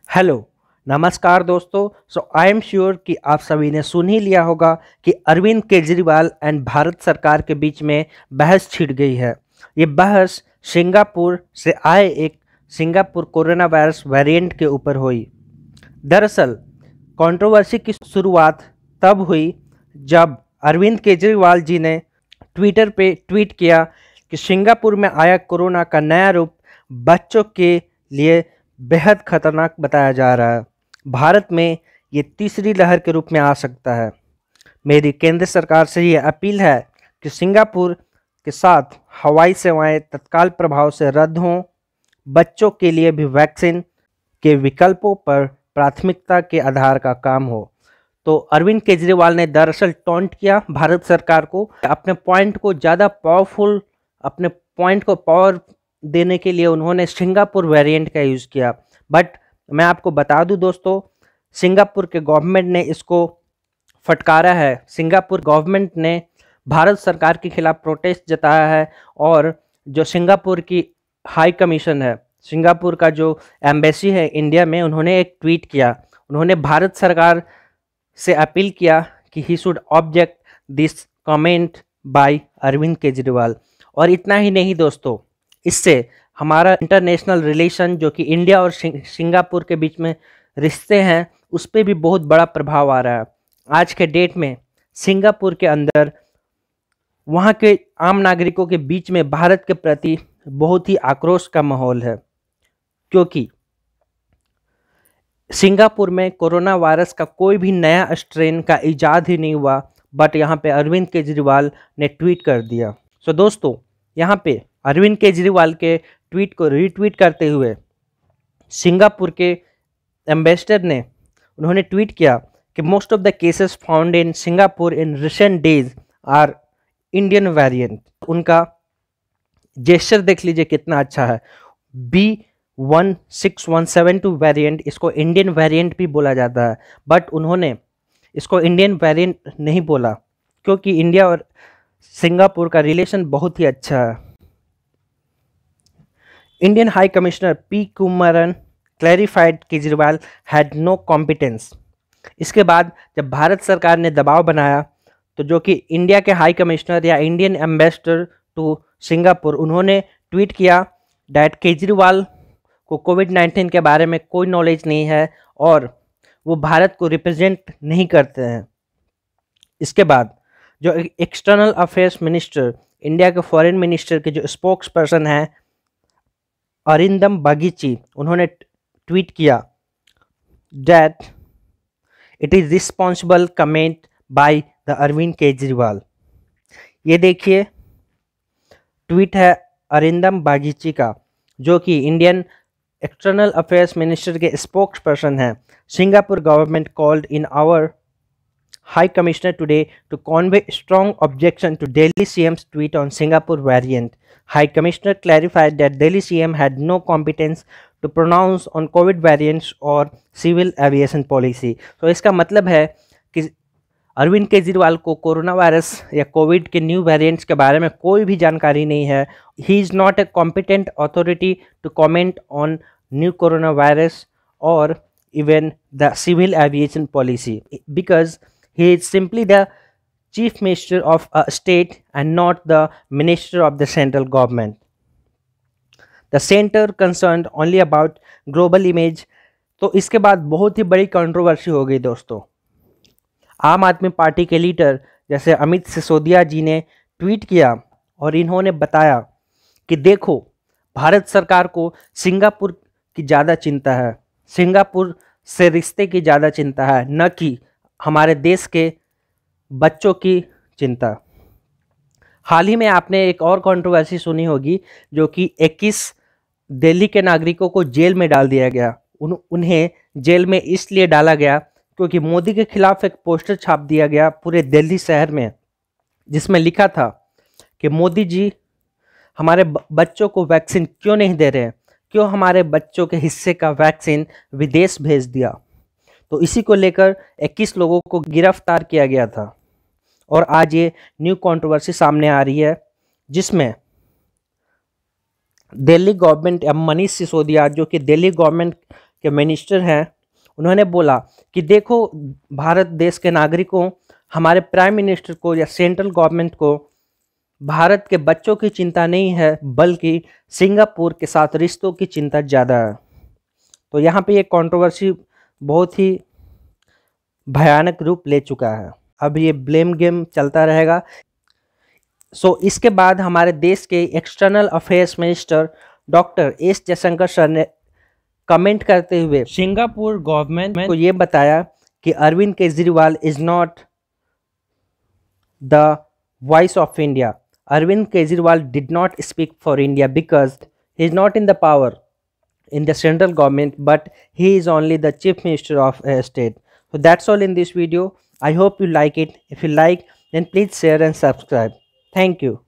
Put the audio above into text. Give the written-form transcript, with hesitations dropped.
Hello, नमस्कार दोस्तों। I am sure कि आप सभी ने सुन ही लिया होगा कि अरविंद केजरीवाल एंड भारत सरकार के बीच में बहस छिड़ गई है। ये बहस सिंगापुर से आए एक सिंगापुर कोरोना वायरस वेरिएंट के ऊपर हुई। दरअसल कंट्रोवर्सी की शुरुआत तब हुई जब अरविंद केजरीवाल जी ने ट्विटर पे ट्वीट किया कि सिंगापुर में आया कोरोना का नया रूप बच्चों के लिए बेहद खतरनाक बताया जा रहा है। भारत में ये तीसरी लहर के रूप में आ सकता है। मेरी केंद्र सरकार से ये अपील है कि सिंगापुर के साथ हवाई सेवाएं तत्काल प्रभाव से रद्द हों। बच्चों के लिए भी वैक्सीन के विकल्पों पर प्राथमिकता के आधार का काम हो। तो अरविंद केजरीवाल ने दरअसल टॉन्ट किया भारत सरकार को, अपने पॉइंट को ज़्यादा पावरफुल, अपने पॉइंट को पावर देने के लिए उन्होंने सिंगापुर वेरिएंट का यूज़ किया। बट मैं आपको बता दूं दोस्तों, सिंगापुर के गवर्नमेंट ने इसको फटकारा है। सिंगापुर गवर्नमेंट ने भारत सरकार के खिलाफ प्रोटेस्ट जताया है और जो सिंगापुर की हाई कमीशन है, सिंगापुर का जो एम्बेसी है इंडिया में, उन्होंने एक ट्वीट किया। उन्होंने भारत सरकार से अपील किया कि he should object this comment by Arvind Kejriwal. और इतना ही नहीं दोस्तों, इससे हमारा इंटरनेशनल रिलेशन जो कि इंडिया और सिंगापुर के बीच में रिश्ते हैं, उस पर भी बहुत बड़ा प्रभाव आ रहा है। आज के डेट में सिंगापुर के अंदर वहाँ के आम नागरिकों के बीच में भारत के प्रति बहुत ही आक्रोश का माहौल है, क्योंकि सिंगापुर में कोरोना वायरस का कोई भी नया स्ट्रेन का इजाद ही नहीं हुआ, बट यहाँ पे अरविंद केजरीवाल ने ट्वीट कर दिया। सो दोस्तों, यहाँ पे अरविंद केजरीवाल के ट्वीट को रीट्वीट करते हुए सिंगापुर के एम्बेसडर ने उन्होंने ट्वीट किया कि most of the cases found in Singapore in recent days are Indian variant. उनका जेस्चर देख लीजिए कितना अच्छा है। B16172 वेरिएंट, इसको इंडियन वेरिएंट भी बोला जाता है, बट उन्होंने इसको इंडियन वेरिएंट नहीं बोला क्योंकि इंडिया और सिंगापुर का रिलेशन बहुत ही अच्छा है। Indian high commissioner P Kumaran clarified Kejriwal had no competence. इसके बाद जब भारत सरकार ने दबाव बनाया तो जो कि इंडिया के हाई कमिश्नर या इंडियन एम्बेसडर टू सिंगापुर, उन्होंने ट्वीट किया डैट केजरीवाल को कोविड-19 के बारे में कोई नॉलेज नहीं है और वो भारत को रिप्रेजेंट नहीं करते हैं। इसके बाद जो एक्सटर्नल अफेयर्स मिनिस्टर, इंडिया के फॉरेन मिनिस्टर के जो स्पोक्स पर्सन हैं अरिंदम बागीची, उन्होंने ट्वीट किया that it is responsible comment by the Arvind Kejriwal. ये देखिए ट्वीट है अरिंदम बागीची का, जो कि इंडियन एक्सटर्नल अफेयर्स मिनिस्टर के स्पोक्स पर्सन हैं। Singapore government called in our High Commissioner today to convey strong objection to Delhi CM's tweet on Singapore variant. High Commissioner clarified that Delhi CM had no competence to pronounce on COVID variants or civil aviation policy. So इसका मतलब है कि अरविंद केजरीवाल को corona virus या Covid के new variants के बारे में कोई भी जानकारी नहीं है। He is not a competent authority to comment on new coronavirus or even the civil aviation policy because he is simply the chief minister of a state and not the minister of the central government. The center concerned only about global image. तो इसके बाद बहुत ही बड़ी controversy हो गई दोस्तों। आम आदमी पार्टी के लीडर जैसे अमित सिसोदिया जी ने ट्वीट किया और इन्होंने बताया कि देखो, भारत सरकार को सिंगापुर की ज़्यादा चिंता है, सिंगापुर से रिश्ते की ज़्यादा चिंता है, न कि हमारे देश के बच्चों की चिंता। हाल ही में आपने एक और कंट्रोवर्सी सुनी होगी, जो कि 21 दिल्ली के नागरिकों को जेल में डाल दिया गया। उन्हें जेल में इसलिए डाला गया क्योंकि मोदी के खिलाफ एक पोस्टर छाप दिया गया पूरे दिल्ली शहर में, जिसमें लिखा था कि मोदी जी हमारे बच्चों को वैक्सीन क्यों नहीं दे रहे हैं, क्यों हमारे बच्चों के हिस्से का वैक्सीन विदेश भेज दिया। तो इसी को लेकर 21 लोगों को गिरफ्तार किया गया था और आज ये न्यू कंट्रोवर्सी सामने आ रही है, जिसमें दिल्ली गवर्नमेंट या मनीष सिसोदिया, जो कि दिल्ली गवर्नमेंट के मिनिस्टर हैं, उन्होंने बोला कि देखो, भारत देश के नागरिकों, हमारे प्राइम मिनिस्टर को या सेंट्रल गवर्नमेंट को भारत के बच्चों की चिंता नहीं है, बल्कि सिंगापुर के साथ रिश्तों की चिंता ज़्यादा है। तो यहाँ पे ये कंट्रोवर्सी बहुत ही भयानक रूप ले चुका है। अब ये ब्लेम गेम चलता रहेगा। इसके बाद हमारे देश के external affairs minister doctor S Jaishankar sir ने कमेंट करते हुए सिंगापुर गवर्नमेंट को ये बताया कि Arvind Kejriwal is not the voice of India. Arvind Kejriwal did not speak for India because he is not in the power in the central government, but he is only the chief minister of a state. So that's all in this video. I hope you like it. If you like, then please share and subscribe. Thank you.